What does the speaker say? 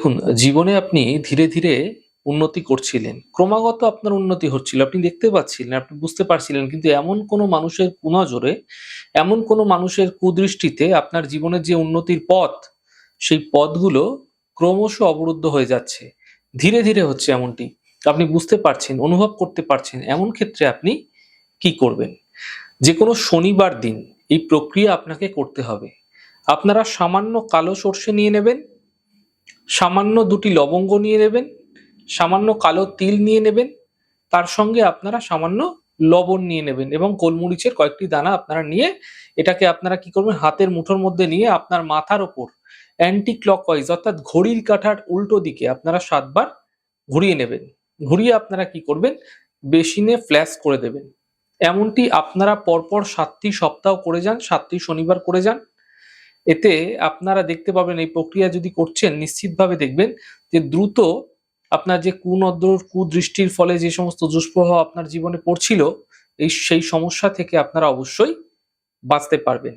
দেখুন, জীবনে আপনি ধীরে, ধীরে উন্নতি করছিলেন। ক্রমাগত আপনার উন্নতি হচ্ছিল। আপনি দেখতে পাচ্ছিলেন, আপনি বুঝতে পারছিলেন। কিন্তু এমন কোনো মানুষের কুনজরে, এমন কোনো মানুষের কুদৃষ্টিতে আপনার জীবনের যে উন্নতির পথ, সেই পথগুলো ক্রমশ অবরুদ্ধ হয়ে যাচ্ছে। ধীরে, ধীরে হচ্ছে এমনটি। আপনি বুঝতে পারছেন, অনুভব করতে পারছেন। এমন ক্ষেত্রে আপনি কি করবেন? যেকোনো শনিবার দিন এই প্রক্রিয়া আপনাকে করতে হবে। আপনারা সামান্য কালো সর্ষে নিয়ে নেবেন, সামান্য ২ টি লবঙ্গ নিয়ে নেবেন, সামান্য কালো তিল নিয়ে নেবেন, তার সঙ্গে আপনারা সামান্য লবণ নিয়ে নেবেন এবং গোলমরিচের কয়েকটি দানা আপনারা নিয়ে এটাকে আপনারা কি করবেন হাতের মুঠোর মধ্যে নিয়ে আপনার মাথার ওপর অ্যান্টি ক্লকওয়াইজ অর্থাৎ ঘড়ির কাঁটার উল্টো দিকে আপনারা ৭ বার ঘুরিয়ে নেবেন। ঘুরিয়ে আপনারা কি করবেন বেসিনে ফ্ল্যাশ করে দেবেন। এমনটি আপনারা পরপর ৭ টি সপ্তাহ করে যান, ৭ টি শনিবার করে যান। এতে আপনারা দেখতে পাবেন এই প্রক্রিয়া যদি করছেন নিশ্চিতভাবে দেখবেন যে দ্রুত আপনার যে কুনজর কুদৃষ্টির ফলে যে সমস্ত দুষ্প্রভাব আপনার জীবনে পড়ছিল সেই সমস্যা থেকে আপনারা অবশ্যই বাঁচতে পারবেন।